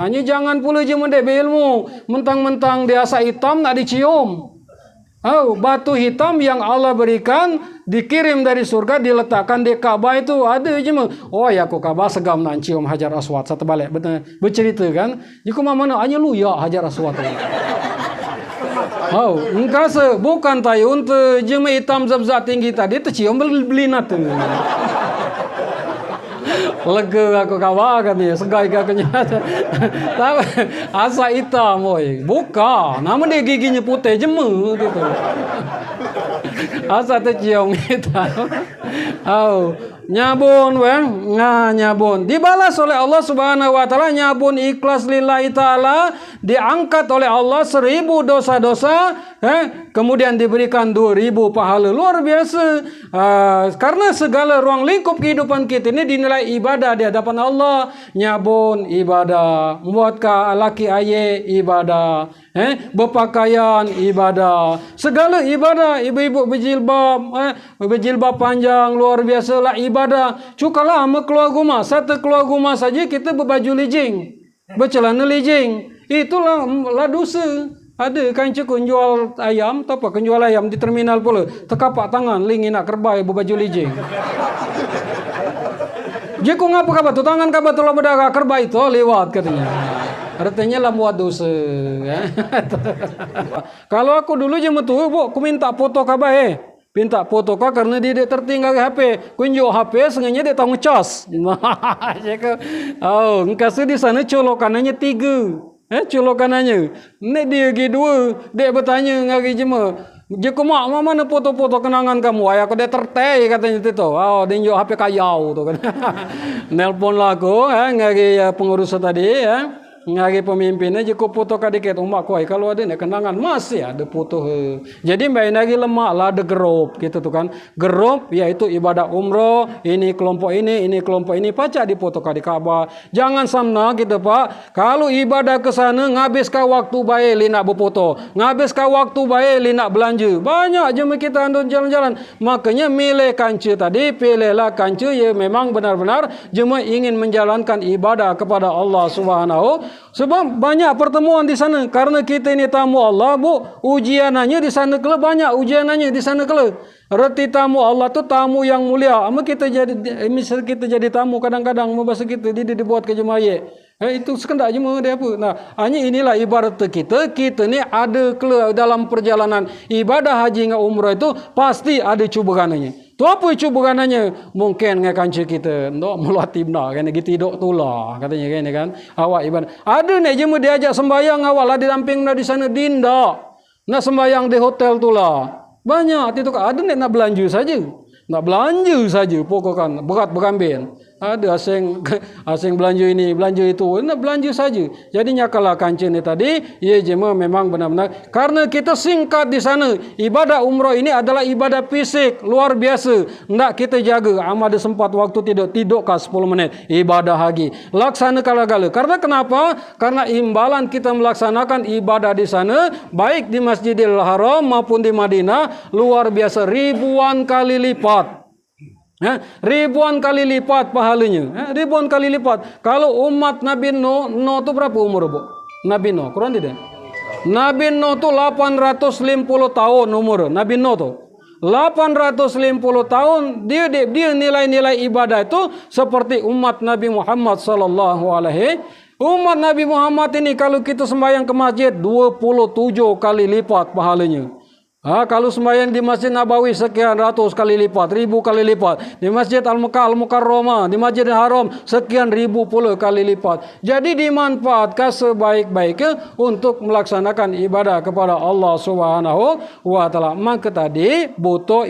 Hanya jangan pula je mendek berilmu. Mentang-mentang dia asa hitam nak dicium. Oh, batu hitam yang Allah berikan dikirim dari surga diletakkan di Ka'bah itu ada je mah. Oh ya aku Ka'bah segam nak cium Hajar Aswad satu balik betul bercerita kan. Jika mana hanya lu ya Hajar Aswad. Oh, engkau bukan tayu untuk jema hitam zat tinggi tadi tercium beli nat. Lega aku kawa kan dia segai kakunya. Tapi asa hitam oi. Bukan, nama dia giginya putih jema gitu. Asa tercium hitam. Oh, nyabun nyabun. Dibalas oleh Allah Subhanahu wa taala nyabun ikhlas lillahi taala, diangkat oleh Allah 1000 dosa-dosa, kemudian diberikan 2000 pahala. Luar biasa. Karena segala ruang lingkup kehidupan kita ini dinilai ibadah di hadapan Allah. Nyabun ibadah, membuat laki aye ibadah, berpakaian ibadah, segala ibadah. Ibu-ibu berjilbab panjang luar biasa lah ibadah. Cukalah sama keluar rumah, satu keluar rumah saja kita berbaju lijing, bercelana lijing, itulah dosa. Ada kan cekun jual ayam, tak apa kan jual ayam di terminal pula, terkapak tangan lingi nak kerbai berbaju lijing. Jika ngapa kabar tu tangan kabar tu lah berdarah kerbai tu lewat katanya. Artinya lah buat dosa. Kalau aku dulu je metu, bu, aku minta foto kabar minta foto kau karena dia tertinggal HP. Kunjuk HP sengaja dia tahu ngecas. Oh, engkau di sana colokanannya 3. Colokanannya. Nek dia lagi 2. Dia bertanya ngari jema. Jika mak mana foto-foto kenangan kamu? Ayah aku dia tertei katanya itu. Oh, dia njuk HP kayau tu kan. Nelpon lah aku, ngari pengurus tadi, ngari pemimpinnya jika foto kadikit umat kau kalau ada kenangan masih ada foto. Jadi main lagi lemak lah ada grup gitu tuh kan. Grup yaitu ibadah umroh, ini kelompok ini pacak di foto di Ka'bah. Jangan samna gitu Pak. Kalau ibadah ke sana ngabiskan waktu baik li nak berfoto, ngabiskan waktu baik li nak belanja. Banyak je kita andun jalan-jalan. Makanya milih kanca tadi, pilihlah kanca yang memang benar-benar jema ingin menjalankan ibadah kepada Allah Subhanahu. Sebab banyak pertemuan di sana. Karena kita ini tamu Allah, bu, ujianannya di sana kele banyak ujianannya di sana kele. Reti tamu Allah tu tamu yang mulia. Ama kita jadi misal kita jadi tamu kadang-kadang membahas kita dibuat ke jemaah. Itu sekendak je dia apa. Nah, hanya inilah ibarat kita ni ada kele dalam perjalanan ibadah haji dengan umrah itu pasti ada cubaannya. Tu apa cubaannya? Mungkin dengan kanca kita ndak meluati benar kan gitu dok tulah katanya kan awak ibadah. Ada nek je diajak sembahyang awak lah didamping di sana dinda. Nak sembahyang di hotel tulah. Banyak itu ada nek nak belanja saja. Nak belanja saja pokokkan berat berambin. Ada asing belanja ini, belanja itu. Nak belanja saja. Jadi nyakalah kanca ni tadi, ia jema memang benar-benar karena kita singkat di sana. Ibadah umrah ini adalah ibadah fisik luar biasa. Ndak kita jaga amal ada sempat waktu tidur kah 10 menit. Ibadah haji. Laksana kala-kala. Karena kenapa? Karena imbalan kita melaksanakan ibadah di sana baik di Masjidil Haram maupun di Madinah luar biasa ribuan kali lipat. Ribuan kali lipat pahalanya. Ribuan kali lipat. Kalau umat Nabi Nuh tu berapa umur, Bu? Nabi Nuh, Quran tidak? Nabi Nuh tu 850 tahun umur. Nabi Nuh tu 850 tahun dia nilai-nilai ibadah itu seperti umat Nabi Muhammad sallallahu alaihi. Umat Nabi Muhammad ini kalau kita sembahyang ke masjid 27 kali lipat pahalanya. Kalau sembahyang di Masjid Nabawi sekian ratus kali lipat, 1000 kali lipat. Di Masjid Al-Mekah Al-Mukarramah, di Masjidil Haram sekian ribu pula kali lipat. Jadi dimanfaatkan sebaik-baiknya untuk melaksanakan ibadah kepada Allah Subhanahu wa taala. Maka tadi butuh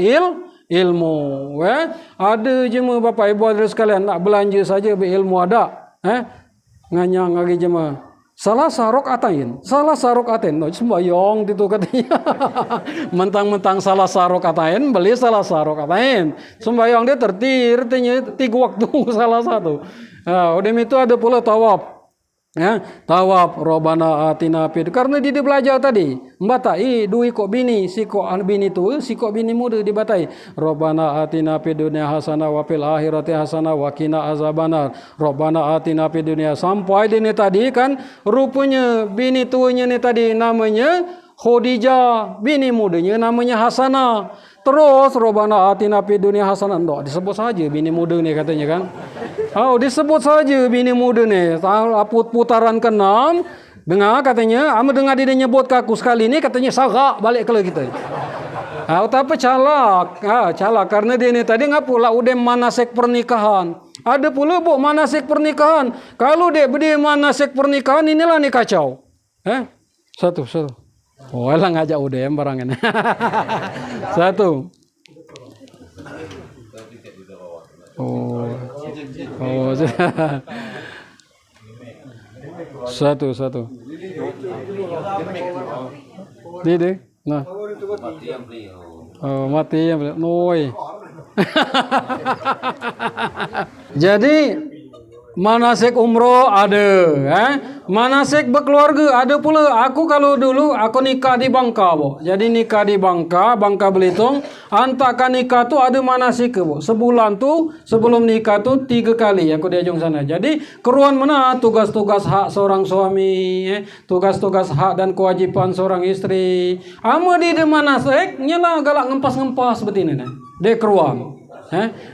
ilmu. Ada jemaah Bapak Ibu Hadirin sekalian nak belanja saja berilmu ada. Nganyang lagi jemaah. Salah sarok atain. No, sembayang itu katanya. Mentang-mentang salah sarok atain, beli salah sarok atain. Sembayang dia tertirtinya 3 waktu salah satu. Udah itu ada pula tawaf. Ya, tawaf Robbana atina fid, karena dia belajar tadi membatai dui kok bini si kok bini tu si kok bini muda dibatai Robbana atina fid dunya hasanah wa fil akhirati hasanah wa qina azabannar. Robbana atina fid dunya, sampai dia tadi kan rupanya bini tuanya ni tadi namanya Khadijah, bini mudanya namanya Hasanah. Terus Robbana atina fid dunya hasanah, enggak disebut saja bini muda ni katanya kan. Oh, disebut saja bini muda ni. Putaran ke-6 dengar katanya, dengar dia nyebut ke aku sekali ni katanya sagak balik ke kita. Tapi calak. Calak karena dia ni tadi ngapu lah udah manasik pernikahan. Ada pula bu manasik pernikahan. Kalau dia berdiri manasik pernikahan, inilah ni kacau. Satu. Oh, lah ngajak UDM barangnya. Satu. Oh. Satu. Dede. Nah. Oh, mati yang beliau. Noi. Jadi manasik umroh ada, manasik berkeluarga ada pula. Aku kalau dulu aku nikah di Bangka, bo. Jadi nikah di Bangka Belitung. Antakan nikah tu ada manasik, bo. Sebulan tu sebelum nikah tu 3 kali aku diajung sana. Jadi keruan mana tugas-tugas hak seorang suami, tugas-tugas hak dan kewajiban seorang istri. Ama di manasik nyala galak ngempas-ngempas betina. De keruan.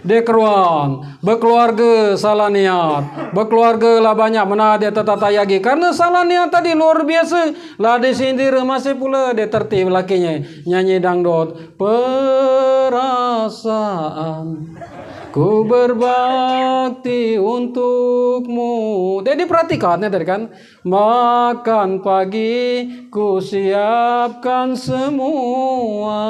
Dia keruan berkeluarga salah niat, berkeluarga lah banyak mana dia tata yagi karena salah niat tadi luar biasa lah. Dia sendiri masih pula dia tertib lakinya nyanyi dangdut, perasaan ku berbakti untukmu. Dia diperhatikannya tadi kan, makan pagi ku siapkan semua,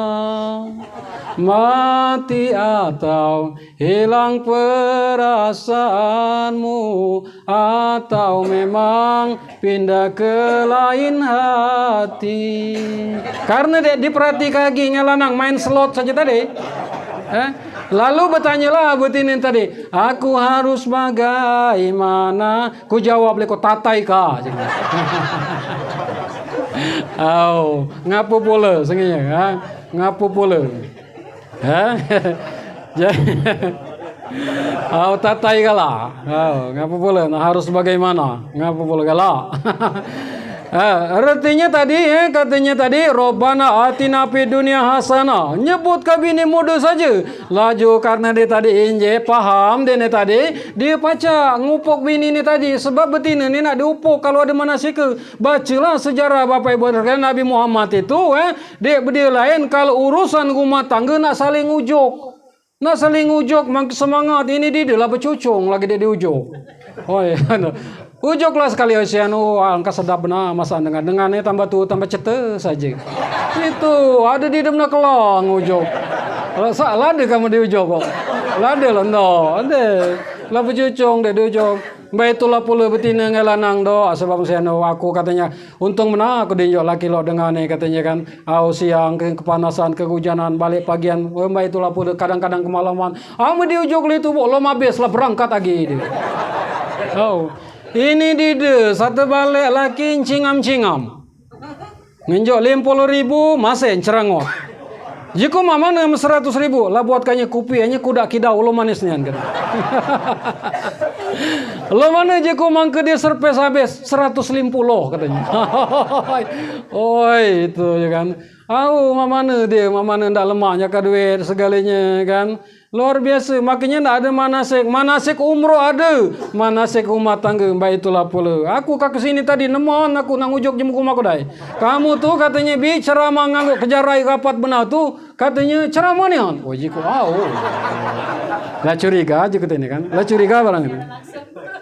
mati atau hilang perasaanmu, atau memang pindah ke lain hati. Karena dia diperhatikan lagi ngelanang main slot saja tadi. Lalu bertanyalah betinin tadi, aku harus bagaimana? Ku jawab leko tatai ka. Oh, ngapu pula senginya, ngapu pula. Oh, tatai kala. Oh, ngapu pula. Nah, harus bagaimana? Ngapu pula kala. Artinya tadi katanya tadi Robbana atina fid dunya hasanah, nyebut ke bini muda saja. Laju karena dia tadi inje paham dia ni tadi, dia baca ngupuk bini ni tadi sebab betina ni nak diupuk kalau ada manasik. Bacalah sejarah Bapak Ibu Nabi Muhammad itu dia berdiri lain kalau urusan rumah tangga nak saling ujuk. Nak saling ujuk semangat ini dia lah bercucung lagi dia diujuk. Oh ya. Ujuklah sekali Oceanu, angka sedap benar masa dengannya tambah tu tambah cete saja. Itu ada di dalam kelang ujuk. Salah ada kamu diujuk kok. Lada lah no, ada. Lah bercucung dia diujuk. Baik itulah pula betina ngelanang do sebab Oceanu aku katanya untung benar aku diujuk laki lo dengannya katanya kan. Siang kepanasan kehujanan balik pagian. Baik itulah pula kadang-kadang kemalaman. Ame diujuk itu lo habis lah berangkat lagi dia. Oh. Ini dia satu balik laki cingam-cingam. Nginjok 50.000 masih cerangot. Jika mama nama 100.000 lah buatkannya kopi hanya kuda kidau lo manisnya kan. Lo mana jika mangke dia serpes habis 150 katanya. Oi itu ya kan. Mama dia ndak lemahnya ke duit segalanya kan. Luar biasa, makanya tak ada manasik umroh ada, manasik rumah tangga, baik itulah pula. Aku ke sini tadi, nemon aku nak ujuk jemput rumah aku dah. Kamu tu katanya ceramah nganggut kejarai rapat benar tu, katanya ceramah ni kan. Oh jiku, lah curiga je katanya kan, lah curiga barang ini.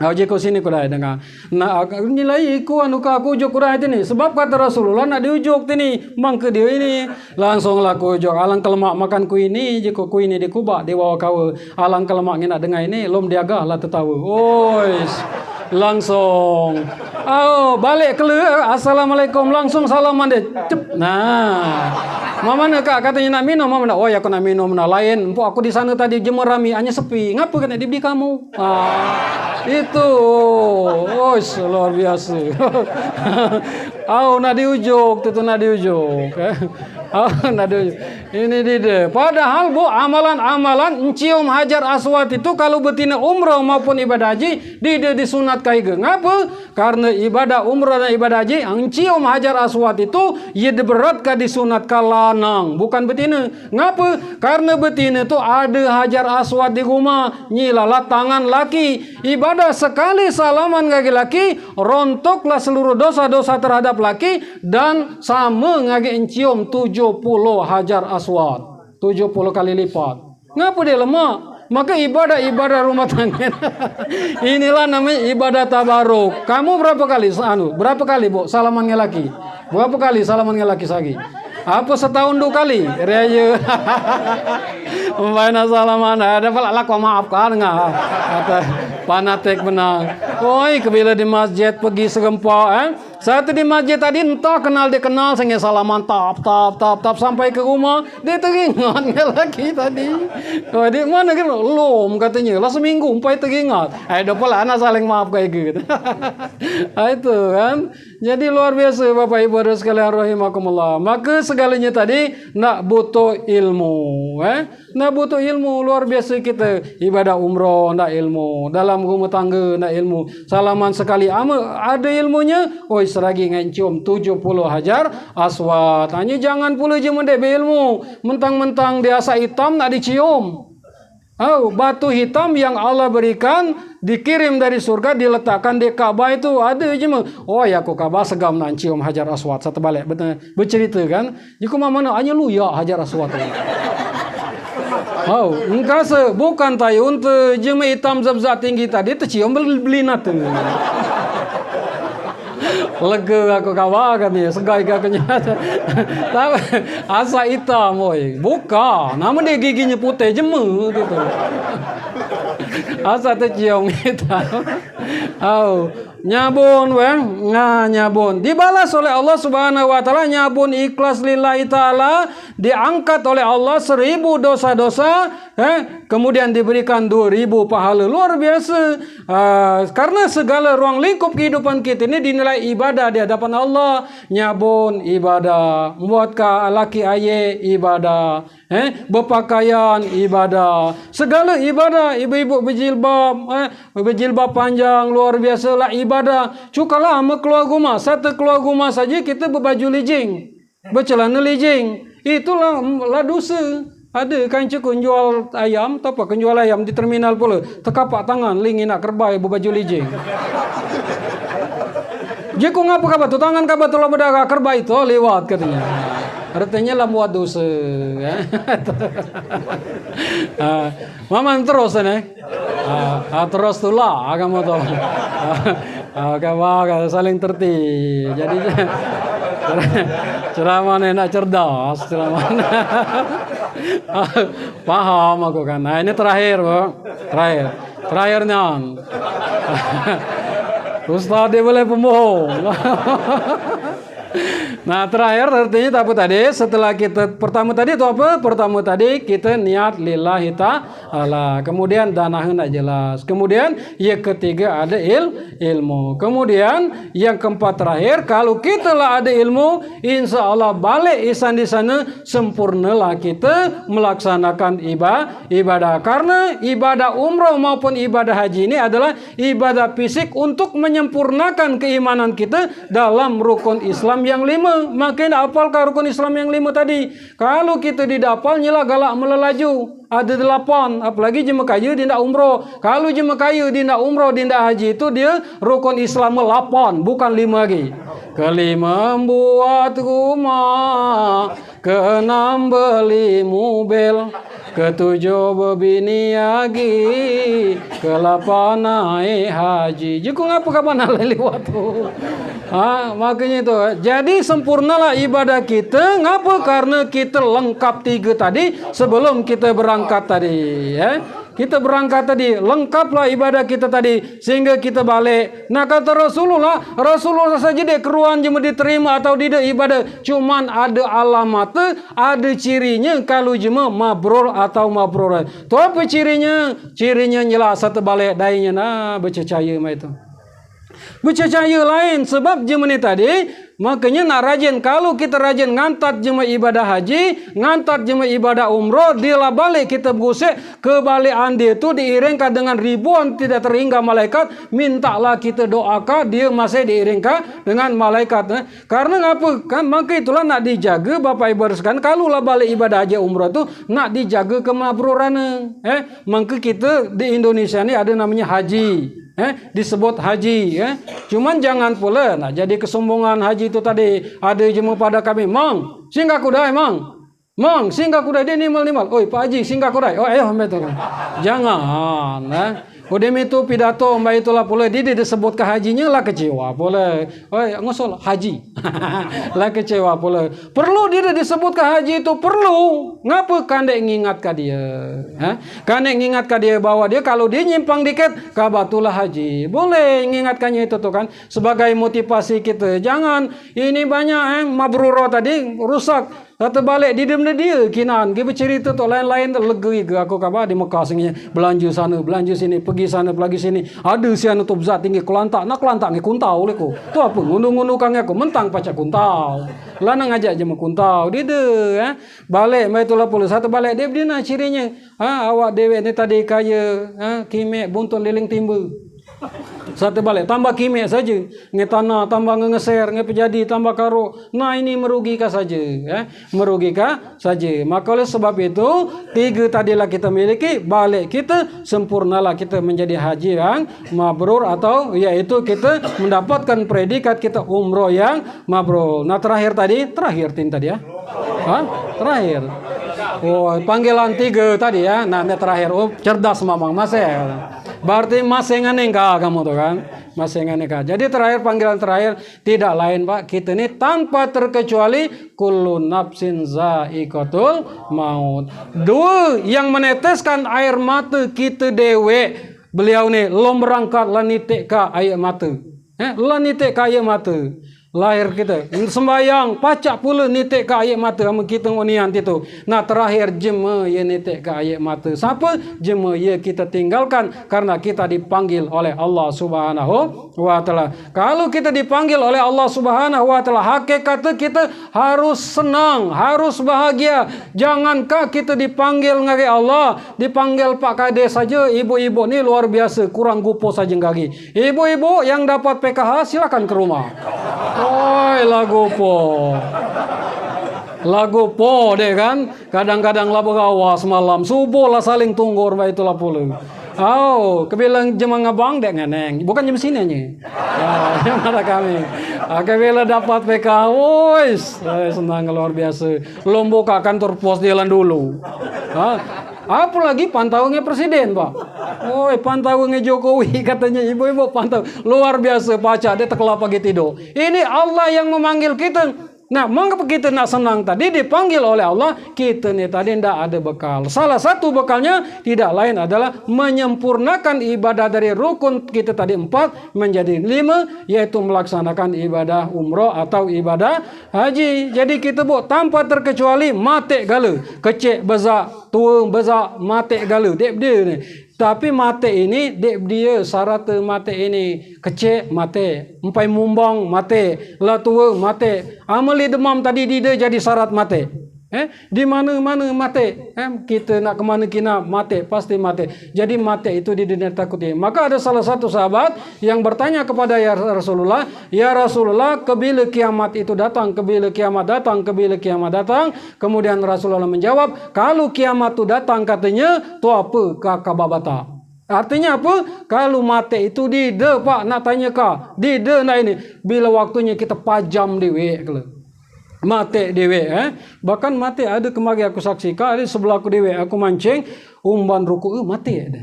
Jiku sini ku dah dengar. Nak nilai aku aku ujuk kurang ini, sebab kata Rasulullah nak diujuk ini, mangke dia ini langsung lah aku ujuk. Alang kelemak makan ku ini, jiku ku ini dikubak. Bawa kawa alang kelemak nak dengar ini lom diaga lah tertawa. langsung. Oh, balik keluar, assalamualaikum, langsung salaman dia. Cep. Nah, mama nak katanya nak minum, mama nak, oh ya aku nak minum, nak lain. Empuk aku di sana tadi jemur rami, hanya sepi. Ngapa kena dibeli kamu? Itu, oh luar biasa. Oh, nak diujuk, tu nak diujuk. Oh, nak diujuk. Ini dia. Padahal bu, amalan-amalan mencium hajar aswad itu kalau betina umrah maupun ibadah haji, dia disunat kaiga. Ngapa? Karena ibadah umrah dan ibadah haji, mencium hajar aswad itu, ia diberatkan disunat kalanang, bukan betina. Ngapa? Karena betina itu ada hajar aswad di rumah, nyilalah tangan laki. Ibadah sekali salaman kaki laki, rontoklah seluruh dosa-dosa terhadap laki, dan sama ngagi encium 70 hajar aswad. 70 kali lipat. Ngapa dia lemak? Maka ibadah rumah tangga. Inilah namanya ibadah tabaruk. Kamu berapa kali berapa kali, Bu, salaman ngelaki? Berapa kali salaman ngelaki sagi? Apa setahun 2 kali? Raya. Membayar salaman ada pala kau maafkan enggak? Kata fanatik benang. Oi, kebila di masjid pergi segempok Satu di masjid tadi entah kenal dia kenal sehingga salaman tap sampai ke rumah dia teringat lagi tadi. Oh, dia mana kan lom katanya lah seminggu sampai teringat. Dah pula anak saling maaf kayak gitu. Itu kan. Jadi luar biasa Bapak Ibu dan sekalian rahimakumullah. Maka segalanya tadi nak butuh ilmu, nak butuh ilmu. Luar biasa kita ibadah umrah nak ilmu, dalam rumah tangga nak ilmu, salaman sekali ada ilmunya. Oh, seragi ngancium 70 hajar aswad. Hanya jangan pula je mendek berilmu, mentang-mentang dia asa hitam nak dicium. Oh, batu hitam yang Allah berikan dikirim dari surga diletakkan di Ka'bah itu ada je mah. Oh ya aku Ka'bah segam nak cium hajar aswad. Satu balik bercerita kan. Jika mana hanya lu ya hajar aswad. Oh, engkau bukan tahu untuk jema hitam zat tinggi tadi tercium beli natu. Lega aku kawan katanya, segai kakaknya. Tapi asa hitam, oi. Bukan, nama dia giginya putih jemu gitu. Asa tercium hitam. Oh, nyabun nyabun. Dibalas oleh Allah Subhanahu wa taala, nyabun ikhlas lillahi taala, diangkat oleh Allah 1000 dosa-dosa, kemudian diberikan 2000 pahala. Luar biasa. Karena segala ruang lingkup kehidupan kita ini dinilai ibadah di hadapan Allah. Nyabun ibadah, membuat laki aye ibadah, berpakaian ibadah, segala ibadah. Ibu-ibu berjilbab panjang, luar biasa lah ibadah. Cukalah sama keluar rumah, satu keluar rumah saja kita berbaju lijing, bercelana lijing, itulah dosa. Ada kan cekun jual ayam, tak apa, kan jual ayam di terminal pula, tekapak tangan lingi nak kerbai berbaju lijing. Jika ngapa kabar tu tangan kabar tu lah berdarah kerbai tu lewat katanya. Artinya lah buat dosa. Maman terus terus tu lah kamu tu. Kawan saling tertib. Jadi ceramah ni nak cerdas, ceramah. Paham aku kan. Nah, ini terakhir, Bu. Terakhirnya. Ustaz dia boleh pembohong. Nah, terakhir artinya apa tadi? Setelah kita pertama tadi itu apa? Pertama tadi kita niat lillahi ta'ala. Kemudian danah nak jelas. Kemudian yang ketiga ada ilmu. Kemudian yang keempat terakhir, kalau kita lah ada ilmu, insya Allah balik isan di sana sempurnalah kita melaksanakan ibadah. Karena ibadah umrah maupun ibadah haji ini adalah ibadah fisik untuk menyempurnakan keimanan kita dalam rukun Islam yang 5. Makin hafalkan rukun Islam yang 5 tadi. Kalau kita tidak hafal, nyelah galak melelaju. Ada 8. Apalagi jemaah kaya dia nak umrah. Kalau jemaah kaya dia nak umrah, dia nak haji, itu dia rukun Islam 8, bukan 5 lagi. Kelima membuat rumah, keenam beli mobil, ketujuh berbini lagi, ke-8 naik haji. Jika ngapa kapan lewat tu? Makanya itu. Jadi sempurnalah ibadah kita. Ngapa? Karena kita lengkap 3 tadi sebelum kita berangkat tadi. kita berangkat tadi, lengkaplah ibadah kita tadi sehingga kita balik. Nah kata Rasulullah saja dia keruan jema diterima atau tidak ibadah, cuman ada alamat, ada cirinya kalau jema mabrur atau mabrur. Tu apa cirinya? Cirinya jelas satu balik dainya nah bercahaya mah itu. Bercahaya lain sebab jema ni tadi makanya nak rajin. Kalau kita rajin ngantat jema ibadah haji, ngantat jema ibadah umroh, dia lah balik kita bergusik kebalikan dia tu diiringkan dengan ribuan tidak terhingga malaikat. Mintalah kita doakan dia masih diiringkan dengan malaikat. Karena apa? Kan maka itulah nak dijaga Bapak Ibu sekalian. Kalau lah balik ibadah haji umroh tu nak dijaga kemabruran. Maka kita di Indonesia ni ada namanya haji. Disebut haji. Cuman jangan pula nak jadi kesombongan haji itu tadi. Ada jemaah pada kami, Mang, singgah kudai, Mang, singgah kudai dia nimal. Oi, Pak Haji, singgah kudai. Oh, ayo, betul. Jangan. Udah itu pidato mbak itulah pula dia disebut ke hajinya lah kecewa pula. Oi, ngosol haji. Lah kecewa pula. Perlu dia disebut ke haji itu perlu. Ngapa kandek ngingat ke dia? Kandek ngingat ke dia bahwa dia kalau dia nyimpang dikit kabatulah haji. Boleh ngingatkannya itu tuh kan sebagai motivasi kita. Jangan ini banyak mabruro tadi rusak. Satu balik di dia kinan dia bercerita tu lain-lain legui ke aku kabar di Mekah sini belanja sana belanja sini pergi sana pergi sini ada sian tu bezat tinggi kelantak nak kelantak ni kuntau le ko tu apa ngundu-ngundu kang aku mentang pacak kuntau lana ngajak je kuntau dia balik mai itulah pula satu balik dia nak cirinya awak dewek ni tadi kaya kimek buntut liling timbu. Satu balik tambah kimia saja, ngetana tambah ngeser, ngepejadi tambah karo. Nah ini merugikan saja, merugikan saja. Maka oleh sebab itu tiga tadilah kita miliki, balik kita sempurnalah kita menjadi haji yang mabrur atau yaitu kita mendapatkan predikat kita umroh yang mabrur. Nah terakhir tin tadi ya, terakhir. Oh panggilan tiga tadi ya, nah terakhir. Oh cerdas mamang masih. Berarti masih nganeka kamu tuh kan, masih nganeka. Jadi terakhir panggilan terakhir tidak lain Pak, kita ini tanpa terkecuali kullu nafsin za'iqatul maut. Dua yang meneteskan air mata kita dewe. Beliau ni lom berangkat lanitik ka air mata. Lanitik ka air mata. Lahir kita sembayang pacak pula nitik ke air mata sama kita unian itu. Nah terakhir jema ya nitik ke air mata. Siapa? Jema ya kita tinggalkan karena kita dipanggil oleh Allah Subhanahu wa taala. Kalau kita dipanggil oleh Allah Subhanahu wa taala, hakikatnya kita harus senang, harus bahagia. Jangankah kita dipanggil ngari Allah, dipanggil Pak Kades saja, ibu-ibu ni luar biasa, kurang gupo saja ngari. Ibu-ibu yang dapat PKH silakan ke rumah. Oi lagu po deh kan kadang-kadang lah berawas malam subuh lah saling tunggur mbak itulah pula. Kebilang jemaah ngabang dek ngeneng bukan jam sini aja yang ada kami kebilang dapat PK senang luar biasa lombok kantor pos jalan dulu apalagi pantauannya presiden Pak. Pantauannya Jokowi katanya ibu-ibu pantau luar biasa baca dia tekelap pagi tidur. Ini Allah yang memanggil kita. Nah, mengapa kita nak senang tadi dipanggil oleh Allah? Kita ni tadi tidak ada bekal. Salah satu bekalnya tidak lain adalah menyempurnakan ibadah dari rukun kita tadi 4 menjadi 5, yaitu melaksanakan ibadah umroh atau ibadah haji. Jadi kita buat tanpa terkecuali mati gala, kecek bezak, tua bezak, mati gala. Dia ni. Tapi mati ini dia syarat mati ini kecek mati, empai mumbang mati, lah tua mati, amali demam tadi dia jadi syarat mati. Di mana-mana mati. Kita nak ke mana kena mati, pasti mati. Jadi mati itu di dunia takuti. Maka ada salah satu sahabat yang bertanya kepada ya Rasulullah, kebila kiamat itu datang, kebila kiamat datang, kebila kiamat datang. Kemudian Rasulullah menjawab, kalau kiamat itu datang katanya, tu apa kakababata? Artinya apa? Kalau mati itu di de Pak nak tanya kah? Di de nak ini bila waktunya kita pajam dewe kalau mati dewe bahkan mati ada kemari aku saksikan ada sebelah aku dewe aku mancing umban ruku mati ada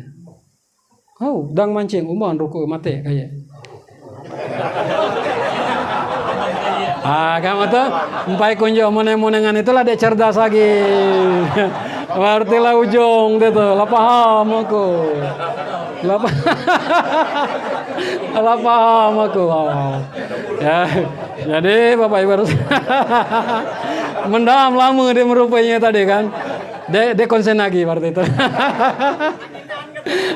dang mancing umban ruku mati kayak kamu tuh empai kunjung moneng-monengan itulah dia cerdas lagi Berarti lah ujung itu, lah paham aku. Lah paham aku. Ya, jadi Bapak Ibu harus mendam lama dia merupainya tadi kan. De konsen lagi berarti itu.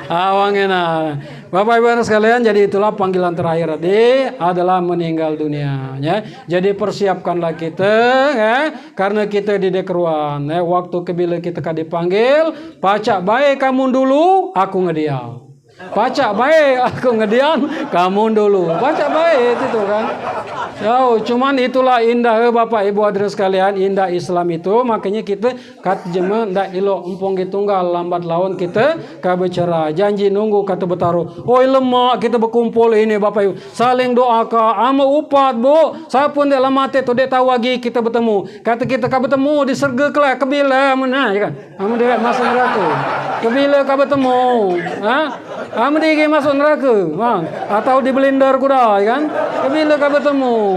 Awangena. Bapak Ibu sekalian, jadi itulah panggilan terakhir tadi adalah meninggal dunia ya. Jadi persiapkanlah kita ya, karena kita di dekruan ya, waktu kebila kita dipanggil, pacak baik kamu dulu, aku ngediam. Pacak baik aku ngediam, kamu dulu. Pacak baik itu kan. So, cuman itulah indah Bapak Ibu hadirin sekalian, indah Islam itu, makanya kita kat jema ndak ilo empong tunggal lambat laun kita ka bicara janji nunggu kata betaruh. Oi lemak kita berkumpul ini Bapak Ibu. Saling doa ka ama upat Bu. Sapun dek lamate tu dek tahu lagi kita bertemu. Kata kita ka bertemu di surga kelak kebila mana ya kan. Ama dek masuk neraka. Kebila ka bertemu. Ha? Ama dek masuk neraka. Bang. Atau di blender kuda ya kan. Kebila ka bertemu.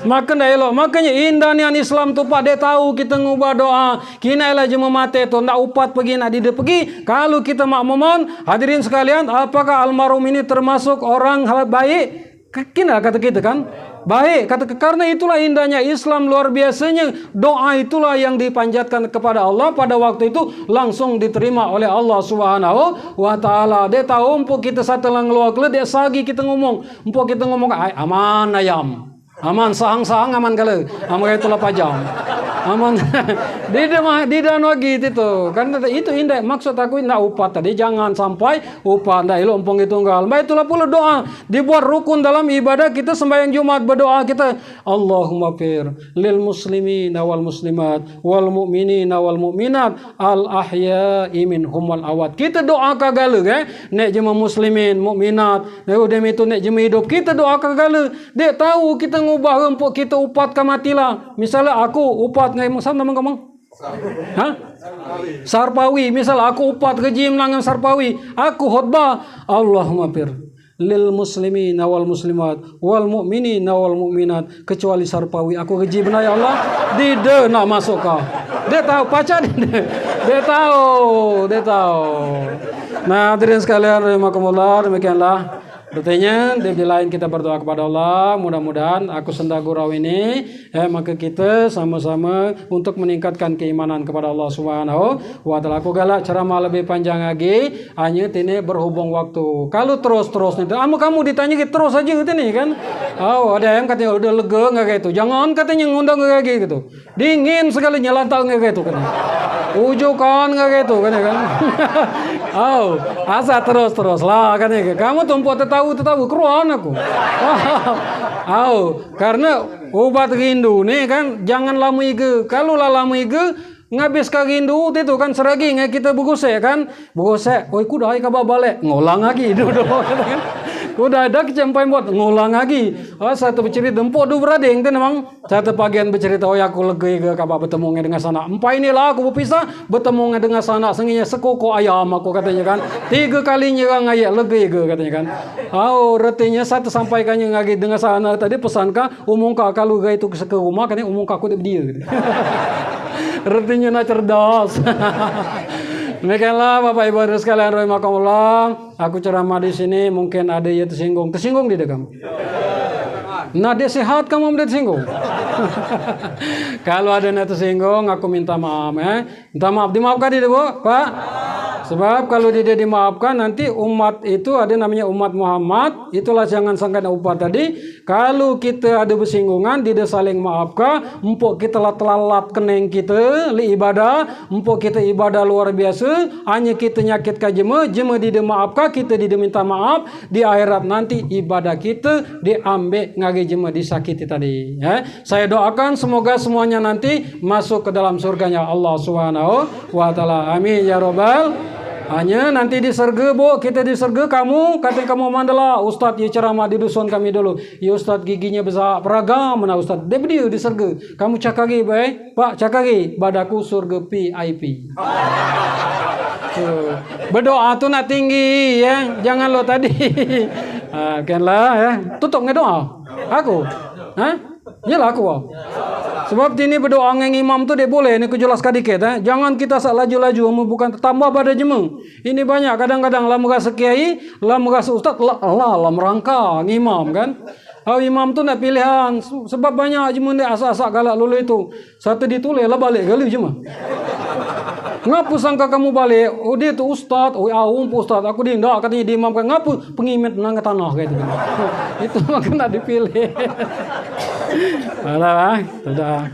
Makanya indahnya Islam tu Pak dia tahu kita ngubah doa kinailah jema mate tu ndak upat pergi nak dia pergi kalau kita mak momon hadirin sekalian apakah almarhum ini termasuk orang baik kina kata kita kan baik kata karena itulah indahnya Islam luar biasanya doa itulah yang dipanjatkan kepada Allah pada waktu itu langsung diterima oleh Allah Subhanahu wa taala. Dia tahu empuk kita satu lang luar dia sagi kita ngomong empuk kita ngomong aman ayam aman sahang aman kali aman itulah pajam aman di dan lagi itu karena itu indah maksud aku indah upat tadi jangan sampai upat ndak ilo empong tunggal baik itulah pula doa dibuat rukun dalam ibadah kita sembahyang Jumat berdoa kita Allahumma fir lil muslimin wal muslimat wal mu'minin wal mu'minat al ahya'i minhum wal awat kita doa kagale nek jema muslimin mukminat nek udah itu nek jema hidup kita doa kagale dek tahu kita ngubah empuk kita upat kamatilah misalnya aku upat ngai musam nama kamu hah Sarpawi misal aku upat ke langam Sarpawi aku khutbah Allahumma fir lil muslimin wal muslimat wal mu'minin wal mu'minat kecuali Sarpawi aku keji benar ya Allah dia nak masuk kau dia tahu pacar dia tahu nah hadirin sekalian rahimakumullah demikianlah artinya di lain kita berdoa kepada Allah mudah-mudahan aku senda gurau ini maka kita sama-sama untuk meningkatkan keimanan kepada Allah Subhanahu wa taala. Aku galak ceramah lebih panjang lagi hanya ini berhubung waktu. Kalau terus nih kamu ditanya gitu terus aja gitu nih kan. Oh ada yang katanya udah lega enggak kayak itu. Jangan katanya ngundang enggak kayak gitu. Dingin sekali nyelantau enggak kayak itu kan. Ujukan enggak kayak itu kan kan. Oh, asa terus lah katanya. Kamu tumpuk tahu keruan aku. Karena obat rindu nih kan jangan lama ige. Kalau lama ige ngabis ka rindu itu kan seragi ngai kita bugose kan. Bugose, oi kuda ai ka balik ngulang lagi dulu kan. Kuda ada kecampai buat ngulang lagi. Satu bercerita dempo du berading itu memang satu bagian bercerita oh aku legi ke kabar bertemu dengan sana. Empai inilah aku berpisah bertemu dengan sana senginya sekoko ayam aku katanya kan. 3 kalinya orang ayat legi ke katanya kan. Retinya satu sampaikannya lagi dengan sana tadi pesankah umum kak kalau gak itu ke rumah katanya umum kak aku dia gitu. Retinya nak cerdas. Demikianlah Bapak Ibu hadirin sekalian rahimakumullah. Aku ceramah di sini mungkin ada yang tersinggung di kamu. Nah dia sehat kamu udah tersinggung. Kalau ada yang tersinggung aku minta maaf minta maaf dimaafkan dia Bu Pak. Sebab kalau dia dimaafkan nanti umat itu ada namanya umat Muhammad itulah jangan sangka upat tadi kalau kita ada bersinggungan dia saling maafkan empuk kita telat keneng kita li ibadah empuk kita ibadah luar biasa hanya kita nyakit ka jema dia maafkan kita dia minta maaf di akhirat nanti ibadah kita diambil ngage jema disakiti tadi saya doakan semoga semuanya nanti masuk ke dalam surganya Allah Subhanahu wa taala amin ya rabbal. Hanya nanti di surga Bu, kita di surga kamu katanya kamu mandala Ustaz ya ceramah di dusun kami dulu. Ya Ustaz giginya besar peragam mana Ustaz. Dia di surga. Kamu cakagi baik, Pak cakagi badaku surga VIP. Berdoa tu nak tinggi ya. Jangan lo tadi. Kanlah ya. Tutup ngedoa. Aku. Yalah aku. Sebab ini berdoa dengan imam tu dia boleh. Ini aku jelaskan dikit. Jangan kita sak laju-laju. Bukan tambah pada jema. Ini banyak. Kadang-kadang lah merasa kiai, lah merasa ustaz, lah merangka imam kan. Imam tu nak pilihan. Sebab banyak jema dia asak-asak galak lulu itu. Satu ditulis lah balik kali jema. Ngapa sangka kamu balik? Oh dia tu ustaz. Oh ustaz. Aku dia enggak katanya diimamkan. Ngapa pengimet menang ke tanah kayak itu. Itu maka nak dipilih. Alah, sudah.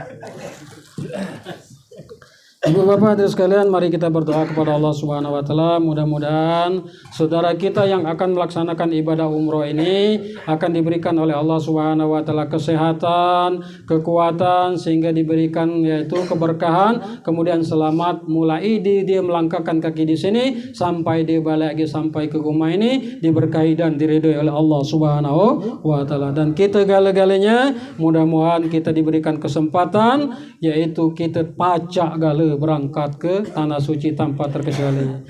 Ibu bapak hadirin sekalian, mari kita berdoa kepada Allah Subhanahu wa taala. Mudah-mudahan saudara kita yang akan melaksanakan ibadah umroh ini akan diberikan oleh Allah Subhanahu wa taala kesehatan, kekuatan sehingga diberikan yaitu keberkahan, kemudian selamat mulai dia melangkahkan kaki di sini sampai dia balik lagi sampai ke rumah ini diberkahi dan diridhoi oleh Allah Subhanahu wa taala. Dan kita gala-galanya mudah-mudahan kita diberikan kesempatan yaitu kita pacak gala berangkat ke tanah suci tanpa terkecuali.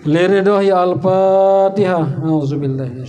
Liridhah ya al-Fatihah. Auzubillahi